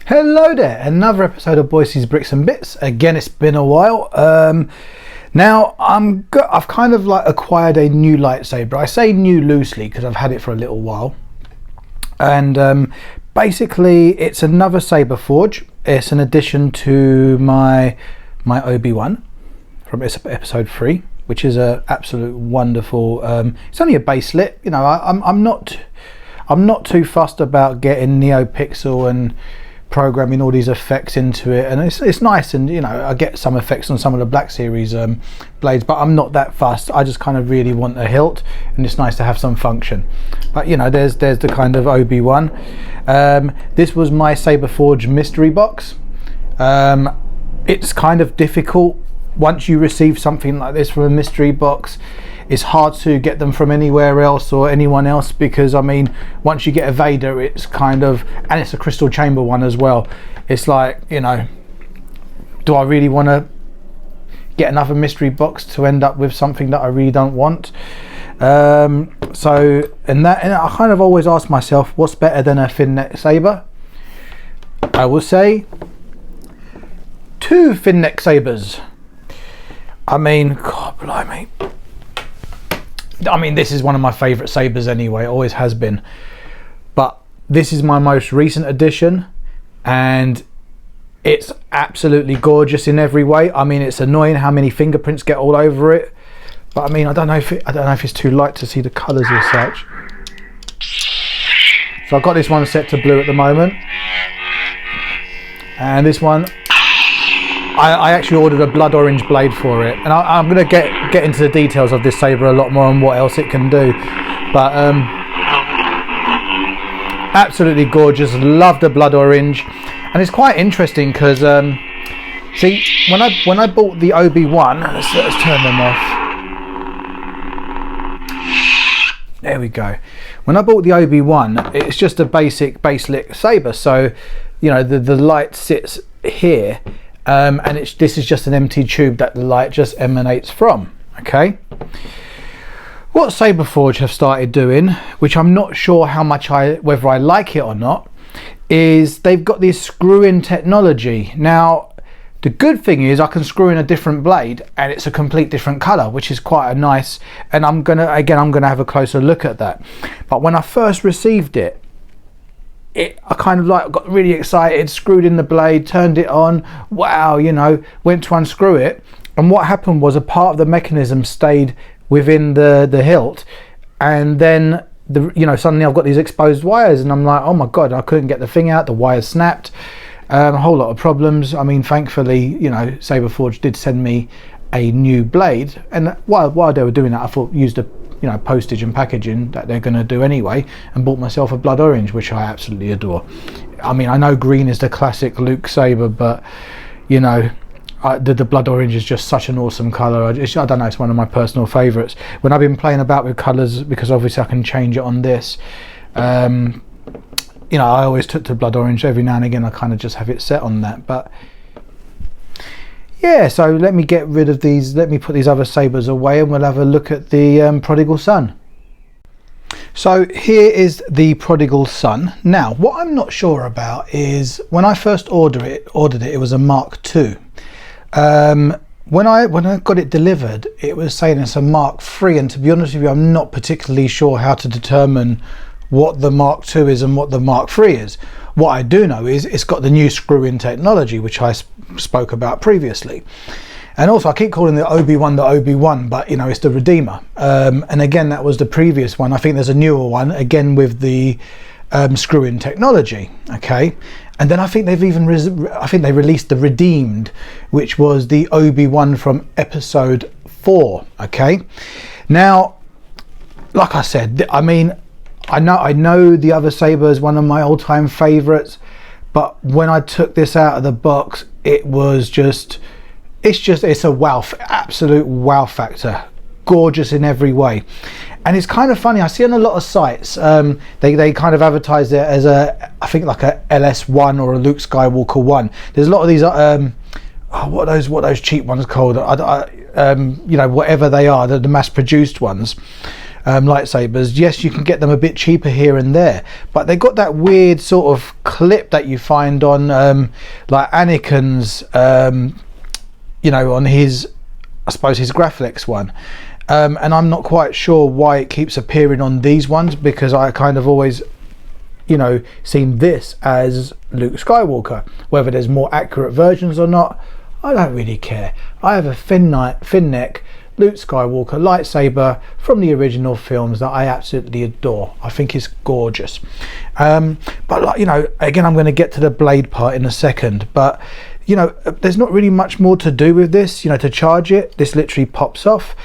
Hello there, another episode of Boise's Bricks and Bits. Again, it's been a while. Now I've kind of like acquired a new lightsaber. I say new loosely because I've had it for a little while. And basically it's another Saberforge. It's an addition to my Obi-Wan from episode 3, which is a absolute wonderful. It's only a baselit, you know. I'm not too fussed about getting NeoPixel and programming all these effects into it, and it's nice, and you know, I get some effects on some of the Black Series blades, but I'm not that fussed. I just kind of really want a hilt, and it's nice to have some function. But you know, there's the kind of Obi-Wan. This was my Saberforge mystery box. It's kind of difficult once you receive something like this from a mystery box. It's hard to get them from anywhere else or anyone else, because I mean, once you get a Vader, it's kind of, and it's a crystal chamber one as well. It's like, you know, do I really want to get another mystery box to end up with something that I really don't want? And I kind of always ask myself, what's better than a thin neck saber? I will say 2 thin neck sabers. I mean, God blimey. I mean, this is one of my favourite sabers anyway, it always has been. But this is my most recent addition, and it's absolutely gorgeous in every way. I mean, it's annoying how many fingerprints get all over it, but I mean, I don't know if it's too light to see the colours as such. So I've got this one set to blue at the moment, and this one I actually ordered a blood orange blade for it, and I'm going to get into the details of this saber a lot more and what else it can do. But absolutely gorgeous. Love the blood orange, and it's quite interesting because see, when I bought the Obi-Wan, let's turn them off. There we go. When I bought the Obi-Wan, it's just a basic baselit saber, so you know, the light sits here. And this is just an empty tube that the light just emanates from. Okay. What Saberforge have started doing, which I'm not sure how much whether I like it or not, is they've got this screw-in technology. Now, the good thing is I can screw in a different blade, and it's a complete different color, which is quite a nice. And I'm gonna have a closer look at that. But when I first received it, I kind of like got really excited, screwed in the blade, turned it on, wow, you know, went to unscrew it, and what happened was a part of the mechanism stayed within the hilt, and then suddenly I've got these exposed wires, and I'm like, oh my god, I couldn't get the thing out, the wires snapped, a whole lot of problems. I mean, thankfully, you know, Saberforge did send me a new blade, and while they were doing that, I thought, used the postage and packaging that they're going to do anyway, and bought myself a blood orange, which I absolutely adore. I mean, I know green is the classic Luke saber, but you know, the blood orange is just such an awesome color. I don't know, it's one of my personal favorites. When I've been playing about with colors, because obviously I can change it on this, you know, I always took to blood orange. Every now and again I kind of just have it set on that. But yeah, so let me get rid of these, let me put these other sabers away, and we'll have a look at the Prodigal Son. So here is the Prodigal Son. Now, what I'm not sure about is, when I first ordered it was a Mark II. When I got it delivered, it was saying it's a Mark III, and to be honest with you, I'm not particularly sure how to determine what the Mark II is and what the Mark III is. What I do know is it's got the new screw-in technology, which I spoke about previously. And also I keep calling the Obi-Wan, but you know, it's the Redeemer. And again, that was the previous one. I think there's a newer one, again with the screw-in technology. Okay. And then I think they've even they released the Redeemed, which was the Obi-Wan from episode 4. Okay. Now, like I said, I mean, I know the other saber is one of my all-time favorites, but when I took this out of the box, it's a wow, absolute wow factor. Gorgeous in every way. And it's kind of funny, I see on a lot of sites, they kind of advertise it as I think like a LS1 or a Luke Skywalker 1. There's a lot of these, what are those cheap ones called? You know, whatever they are, the mass-produced ones. lightsabers. Yes, you can get them a bit cheaper here and there, but they got that weird sort of clip that you find on like Anakin's, you know, on his, I suppose his Graflex one. And I'm not quite sure why it keeps appearing on these ones, because I kind of always, you know, seen this as Luke Skywalker. Whether there's more accurate versions or not, I don't really care. I have a thin neck Luke Skywalker lightsaber from the original films that I absolutely adore. I think it's gorgeous. But like, you know, again, I'm going to get to the blade part in a second, but you know, there's not really much more to do with this. You know, to charge it, this literally pops off.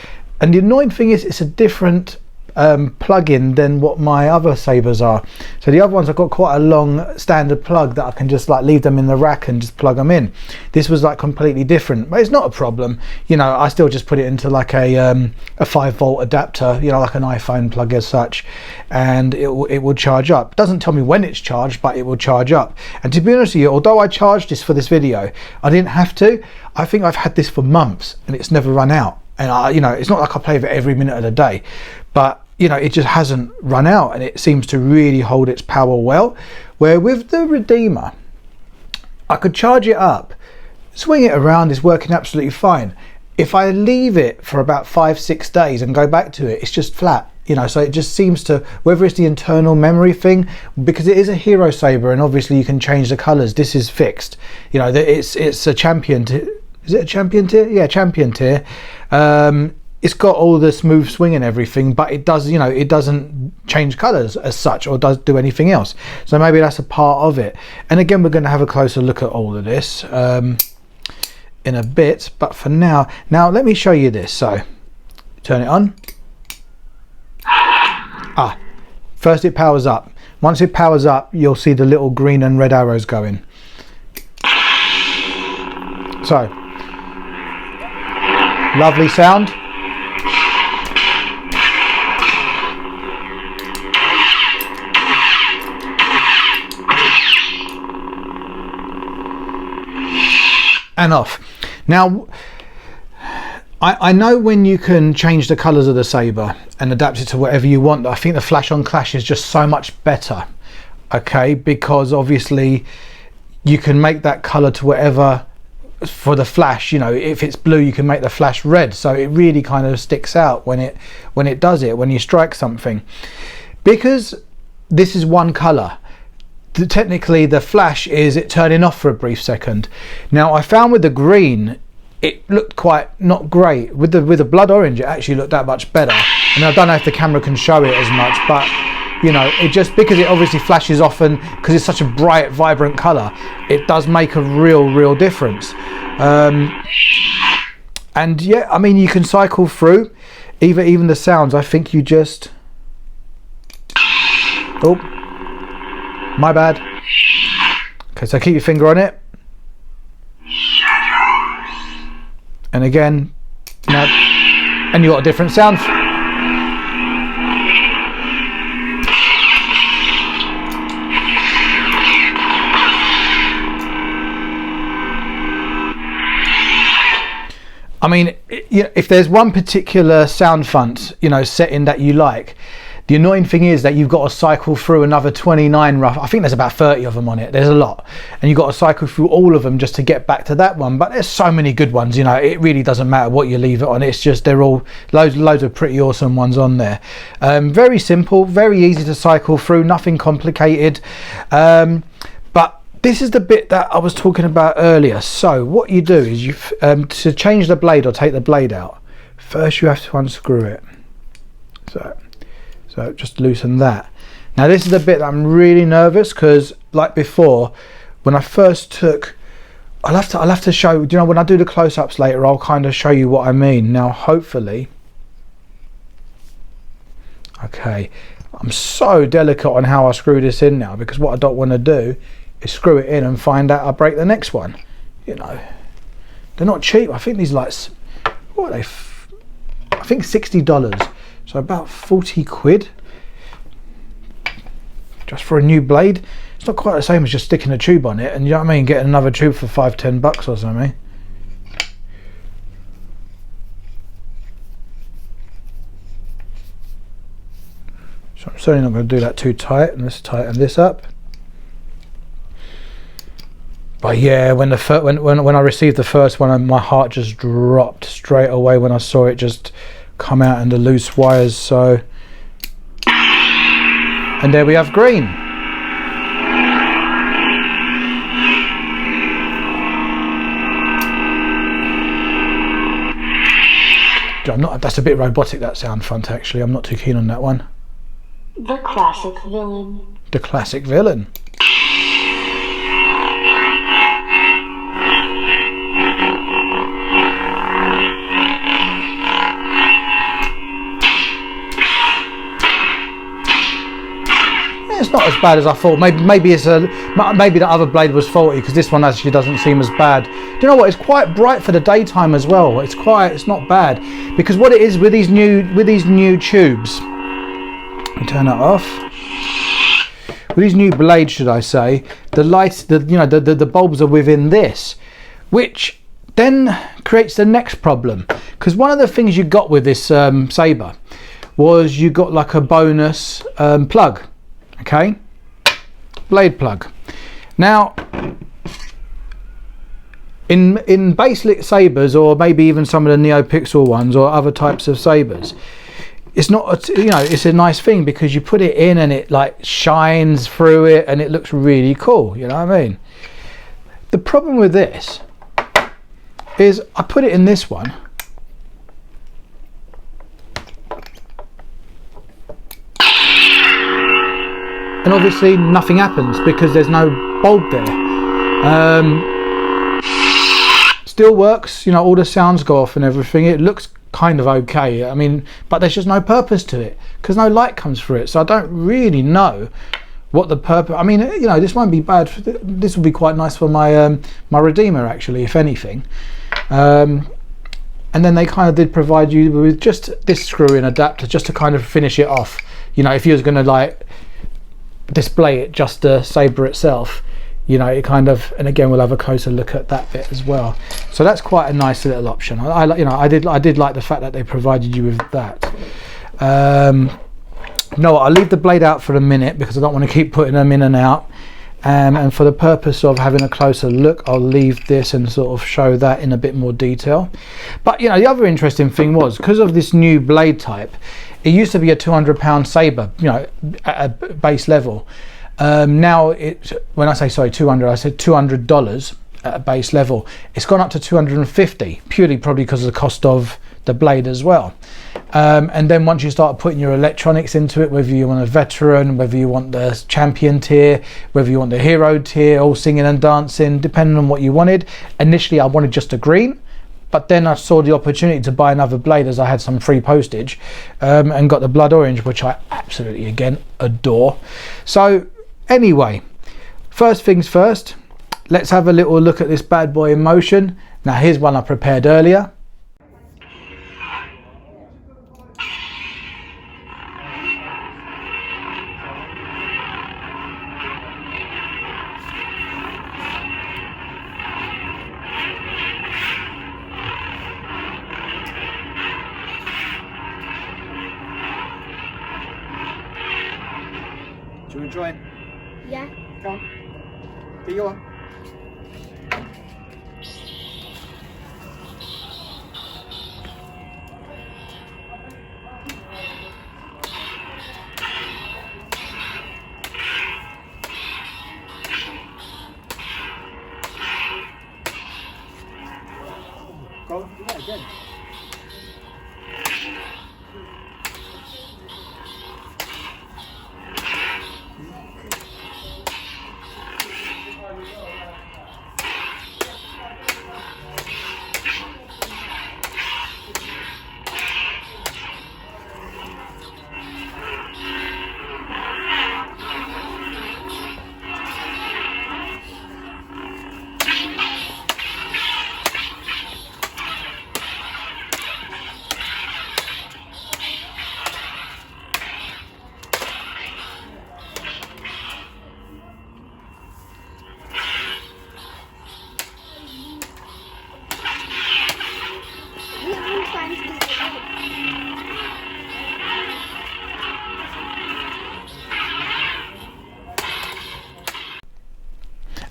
And the annoying thing is, it's a different plug-in than what my other sabers are. So the other ones, I've got quite a long standard plug that I can just like leave them in the rack and just plug them in. This was like completely different, but it's not a problem. You know, I still just put it into like a 5-volt adapter, you know, like an iPhone plug as such, and it will charge up. It doesn't tell me when it's charged, but it will charge up. And to be honest with you, although I charged this for this video, I didn't have to. I think I've had this for months and it's never run out. And you know, it's not like I play with it every minute of the day, but you know, it just hasn't run out, and it seems to really hold its power well. Where with the Redeemer, I could charge it up, swing it around, it's working absolutely fine. If I leave it for about 5-6 days and go back to it, it's just flat. You know, so it just seems to, whether it's the internal memory thing, because it is a hero saber, and obviously you can change the colours. This is fixed. You know, it's a champion. Is it a champion tier? Yeah, champion tier. It's got all the smooth swing and everything, but it does, you know, it doesn't change colours as such, or does do anything else. So maybe that's a part of it. And again, we're going to have a closer look at all of this in a bit. But for now let me show you this. So turn it on. First it powers up. Once it powers up, you'll see the little green and red arrows going. So, lovely sound. And off. Now, I know when you can change the colours of the saber and adapt it to whatever you want. I think the flash on clash is just so much better, okay, because obviously you can make that colour to whatever. For the flash, you know, if it's blue, you can make the flash red, so it really kind of sticks out when it does it, when you strike something. Because this is one colour, technically the flash is it turning off for a brief second. Now I found with the green it looked quite not great. With the blood orange it actually looked that much better, and I don't know if the camera can show it as much, but you know, it just, because it obviously flashes often, because it's such a bright vibrant colour, it does make a real difference. And yeah, I mean, you can cycle through even the sounds. I think you just, oh, my bad. Okay, so keep your finger on it, and again, now, and you got a different sound. I mean, if there's one particular sound font, you know, setting that you like, the annoying thing is that you've got to cycle through another 29 rough. I think there's about 30 of them on it. There's a lot, and you've got to cycle through all of them just to get back to that one. But there's so many good ones, you know, it really doesn't matter what you leave it on. It's just, they're all loads of pretty awesome ones on there. Very simple, very easy to cycle through, nothing complicated. But this is the bit that I was talking about earlier. So what you do is you to change the blade or take the blade out, first you have to unscrew it. So just loosen that. Now this is the bit that I'm really nervous, because like before, when I first took, I'll have to show, you know, when I do the close-ups later, I'll kind of show you what I mean. Now hopefully, okay, I'm so delicate on how I screw this in now, because what I don't want to do is screw it in and find out I break the next one. You know, they're not cheap. I think these lights, what are they? I think $60, so about 40 quid just for a new blade. It's not quite the same as just sticking a tube on it, and you know what I mean, getting another tube for $5-10 or something. certainly not going to do that too tight, and let's tighten this up. But yeah, when I received the first one, my heart just dropped straight away when I saw it just come out in the loose wires. So, and there we have green. That's a bit robotic, that sound front, actually. I'm not too keen on that one. The classic villain. The classic villain. It's not as bad as I thought. Maybe the other blade was faulty, because this one actually doesn't seem as bad. Do you know what? It's quite bright for the daytime as well. It's not bad, because what it is with these new tubes. Let me turn that off. With these new blades, should I say, the bulbs are within this, which then creates the next problem. Because one of the things you got with this Saber was you got like a bonus plug. Okay, blade plug. Now, in base-lit sabers, or maybe even some of the NeoPixel ones, or other types of sabers, it's not, it's a nice thing, because you put it in and it like shines through it, and it looks really cool. You know what I mean? The problem with this is I put it in this one. And obviously nothing happens, because there's no bulb there. Still works, all the sounds go off and everything. It looks kind of okay. I mean, but there's just no purpose to it, because no light comes through it. So I don't really know what the purpose. I mean, this won't be bad. This will be quite nice for my my Redeemer, actually, if anything. And then they kind of did provide you with just this screw-in adapter, just to kind of finish it off. If you was going to like display it, just the Saber itself, it kind of, and again we'll have a closer look at that bit as well. So that's quite a nice little option. I did like the fact that they provided you with that. No, I'll leave the blade out for a minute, because I don't want to keep putting them in and out, and for the purpose of having a closer look, I'll leave this and sort of show that in a bit more detail. But the other interesting thing was, because of this new blade type, it used to be a £200 Saber, at a base level. Now when I say 200, I said $200 at a base level. It's gone up to 250, purely probably because of the cost of the blade as well. And then once you start putting your electronics into it, whether you want a veteran, whether you want the champion tier, whether you want the hero tier, all singing and dancing, depending on what you wanted. Initially I wanted just a green, but then I saw the opportunity to buy another blade, as I had some free postage, and got the blood orange, which I absolutely, again, adore. So anyway, first things first, let's have a little look at this bad boy in motion. Now here's one I prepared earlier. Do you want to join? Yeah. Come on. Here you are. Go on, do that again.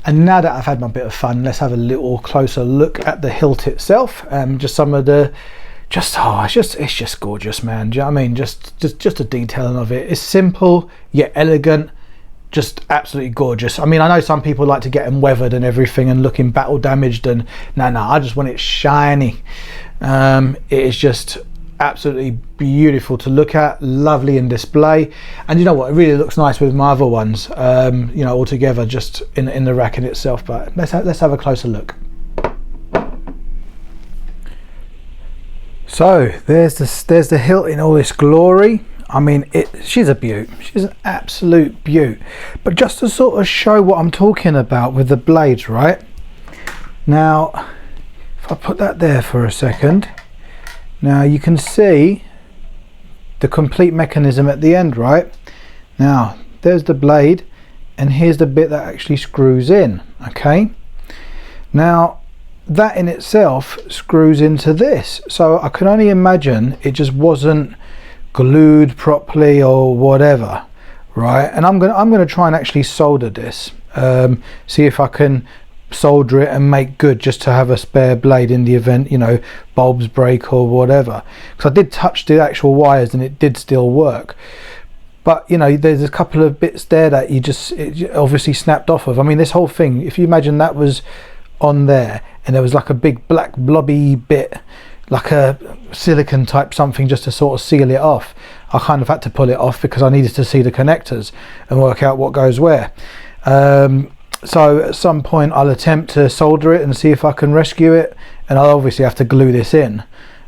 And now that I've had my bit of fun, let's have a little closer look at the hilt itself. Just some of the, it's just gorgeous, man. Do you know what I mean? Just the detailing of it. It's simple yet elegant. Just absolutely gorgeous. I mean, I know some people like to get them weathered and everything and looking battle damaged, and no, I just want it shiny. It is just absolutely beautiful to look at, lovely in display, and you know what, it really looks nice with my other ones, you know, all together just in the rack in itself. But let's have a closer look. So there's the hilt in all this glory. I mean, she's a beaut. She's an absolute beaut. But just to sort of show what I'm talking about with the blades, right? Now, if I put that there for a second, now you can see the complete mechanism at the end, right? Now, there's the blade, and here's the bit that actually screws in, okay? Now, that in itself screws into this. So I can only imagine it just wasn't glued properly or whatever, right? And I'm gonna try and actually solder this, see if I can solder it and make good, just to have a spare blade in the event, you know, bulbs break or whatever, because I did touch the actual wires and it did still work. But you know, there's a couple of bits there that it obviously snapped off of. I mean, this whole thing, if you imagine that was on there and there was like a big black blobby bit, like a silicone type something, just to sort of seal it off, I kind of had to pull it off because I needed to see the connectors and work out what goes where. So at some point I'll attempt to solder it and see if I can rescue it, and I'll obviously have to glue this in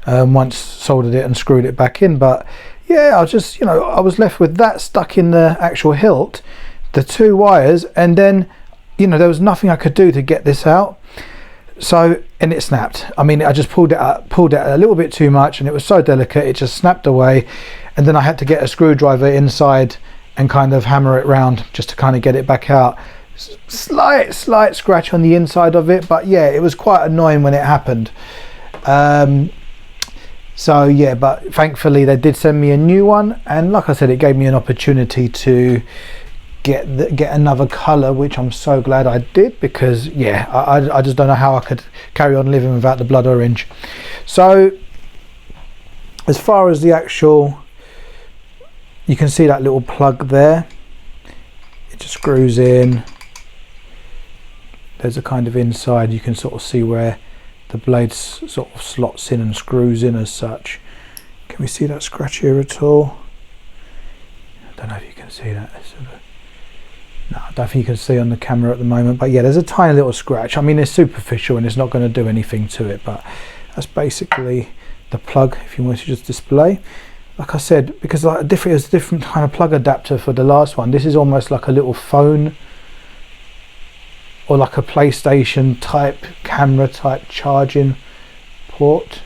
once soldered it and screwed it back in. But yeah, I was left with that stuck in the actual hilt, the two wires, and then, you know, there was nothing I could do to get this out. So, and it snapped. I mean, I just pulled it a little bit too much, and it was so delicate, it just snapped away. And then I had to get a screwdriver inside and kind of hammer it round just to kind of get it back out. Slight scratch on the inside of it, but yeah, it was quite annoying when it happened. So yeah, but thankfully they did send me a new one, and like I said, it gave me an opportunity to get another color, which I'm so glad I did, because yeah, I just don't know how I could carry on living without the blood orange. So as far as the actual, you can see that little plug there, it just screws in. There's a kind of inside, you can sort of see where the blade sort of slots in and screws in as such. Can we see that scratch here at all? I don't know if you can see that. No, I don't think you can see on the camera at the moment, but yeah, there's a tiny little scratch. I mean, it's superficial and it's not going to do anything to it, but that's basically the plug if you want to just display. Like I said, because like it was a different kind of plug adapter for the last one. This is almost like a little phone or like a PlayStation type camera type charging port.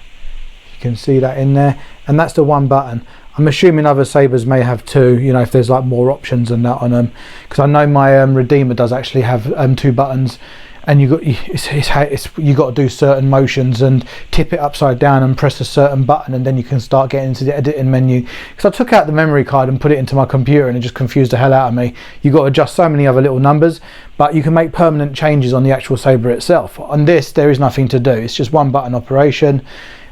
You can see that in there, and that's the one button. I'm assuming other Sabers may have two, you know, if there's like more options than that on them, because I know my Redeemer does actually have two buttons, and you got to do certain motions and tip it upside down and press a certain button, and then you can start getting into the editing menu. Because I took out the memory card and put it into my computer, and it just confused the hell out of me. You got to adjust so many other little numbers, but you can make permanent changes on the actual Saber itself. On this, there is nothing to do. It's just one button operation.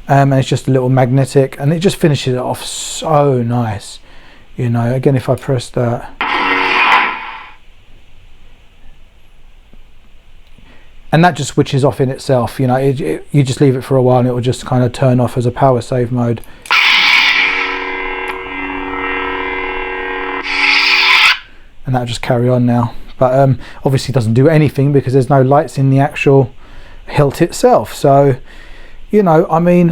And it's just a little magnetic, and it just finishes it off so nice. You know, again, if I press that, and that just switches off in itself. You know, you just leave it for a while and it will just kind of turn off as a power save mode. And that'll just carry on now. But obviously doesn't do anything because there's no lights in the actual hilt itself. So, you know, I mean,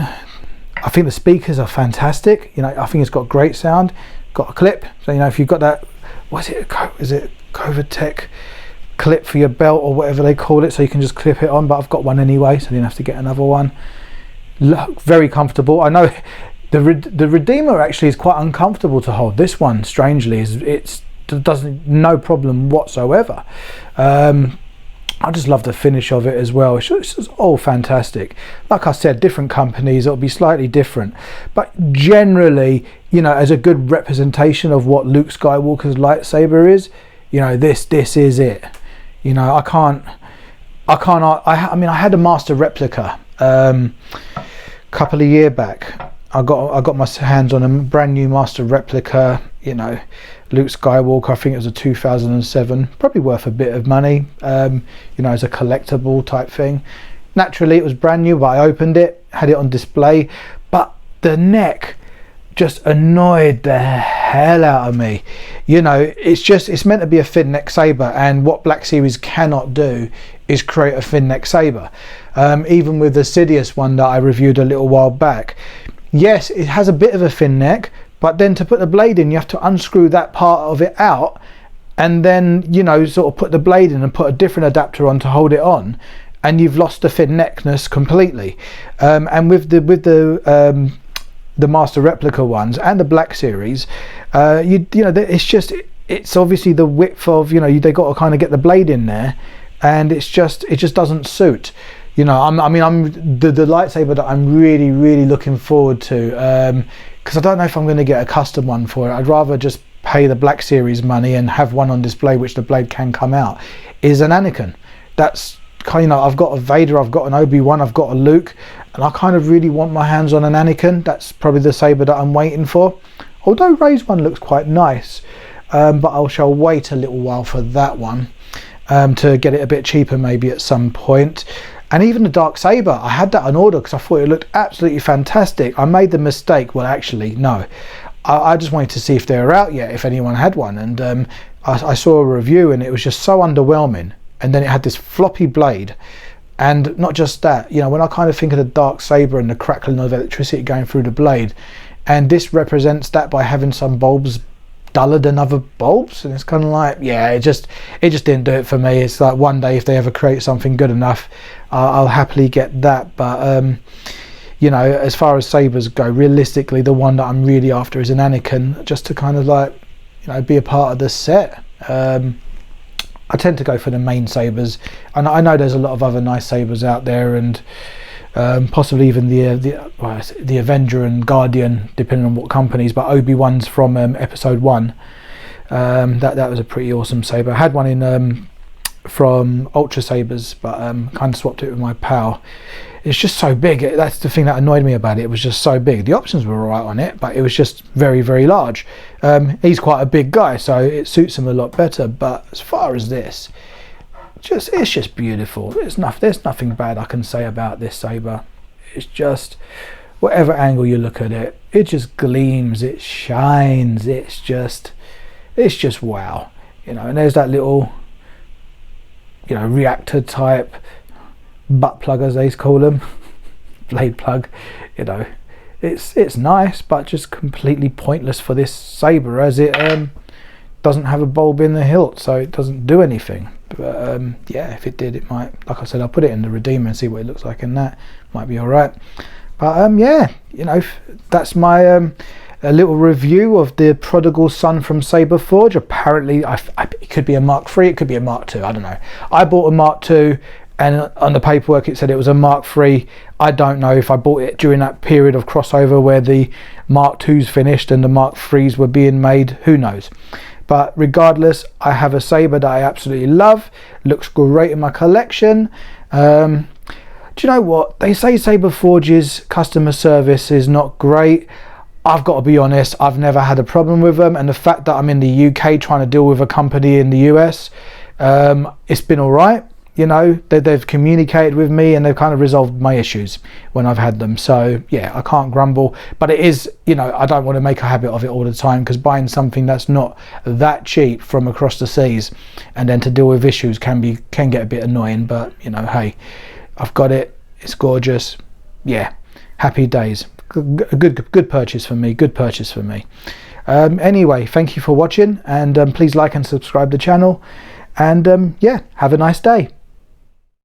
I think the speakers are fantastic. You know, I think it's got great sound. Got a clip, so you know, if you've got that, is it Covertech clip for your belt or whatever they call it, so you can just clip it on. But I've got one anyway, so I didn't have to get another one. Look, very comfortable. I know the Redeemer actually is quite uncomfortable to hold. This one, strangely, it doesn't, no problem whatsoever. I just love the finish of it as well. It's just all fantastic. Like I said, different companies, it'll be slightly different, but generally, you know, as a good representation of what Luke Skywalker's lightsaber is, you know, this is it. You know, I mean, I had a master replica couple of years back. I got my hands on a brand new master replica, you know, Luke Skywalker. I think it was a 2007, probably worth a bit of money, you know, as a collectible type thing. Naturally, it was brand new, but I opened it, had it on display, but the neck just annoyed the hell out of me. You know, it's meant to be a thin neck saber, and what Black Series cannot do is create a thin neck saber. Even with the Sidious one that I reviewed a little while back, yes, it has a bit of a thin neck, but then to put the blade in, you have to unscrew that part of it out, and then, you know, sort of put the blade in and put a different adapter on to hold it on, and you've lost the thin neckness completely. And with the master replica ones and the Black Series, you know, it's obviously the width of, you know, they got to kind of get the blade in there, and it just doesn't suit. You know, I'm the lightsaber that I'm really looking forward to, because I don't know if I'm going to get a custom one for it. I'd rather just pay the Black Series money and have one on display, which the blade can come out, is an Anakin. That's kind of, you know, I've got a Vader, I've got an Obi-Wan, I've got a Luke, and I kind of really want my hands on an Anakin. That's probably the saber that I'm waiting for. Although Rey's one looks quite nice, but I shall wait a little while for that one, to get it a bit cheaper maybe at some point. And even the dark saber, I had that on order because I thought it looked absolutely fantastic. I made the mistake, well actually no, I just wanted to see if they were out yet, if anyone had one, and I saw a review and it was just so underwhelming. And then it had this floppy blade, and not just that, you know, when I kind of think of the dark saber and the crackling of electricity going through the blade, and this represents that by having some bulbs duller than other bulbs, and it's kind of like, yeah, it just didn't do it for me. It's like, one day if they ever create something good enough, I'll happily get that. But you know, as far as sabers go, realistically the one that I'm really after is an Anakin, just to kind of like, you know, be a part of the set. I tend to go for the main sabers, and I know there's a lot of other nice sabers out there, and possibly even the Avenger and Guardian, depending on what companies. But Obi-Wan's from episode 1. That was a pretty awesome saber. I had one in from Ultra Sabers, but kind of swapped it with my pal. It's just so big. That's the thing that annoyed me about it. It was just so big. The options were alright on it, but it was just very large. He's quite a big guy, so it suits him a lot better. But as far as this, it's just beautiful. There's nothing bad I can say about this saber. It's just, whatever angle you look at it, it just gleams, it shines, it's just wow, you know. And there's that little, you know, reactor type butt plug, as they call them, blade plug. You know, it's nice, but just completely pointless for this saber, as it doesn't have a bulb in the hilt, so it doesn't do anything. But yeah, if it did, it might, like I said, I'll put it in the Redeemer and see what it looks like in that. Might be all right. But yeah, you know, that's my a little review of the Prodigal Son from Saberforge. Apparently it could be a Mark III, it could be a Mark II, I don't know. I bought a Mark II, and on the paperwork it said it was a Mark III. I don't know if I bought it during that period of crossover where the Mark IIs finished and the Mark IIIs were being made, who knows. But regardless, I have a saber that I absolutely love. Looks great in my collection. Do you know what? They say Saberforge's customer service is not great. I've got to be honest, I've never had a problem with them. And the fact that I'm in the UK trying to deal with a company in the US, it's been all right. You know, they've communicated with me and they've kind of resolved my issues when I've had them. So yeah, I can't grumble. But it is, you know, I don't want to make a habit of it all the time, because buying something that's not that cheap from across the seas and then to deal with issues can get a bit annoying. But you know, hey, I've got it. It's gorgeous. Yeah, happy days. Good purchase for me. Good purchase for me. Anyway, thank you for watching, and please like and subscribe the channel. And yeah, have a nice day.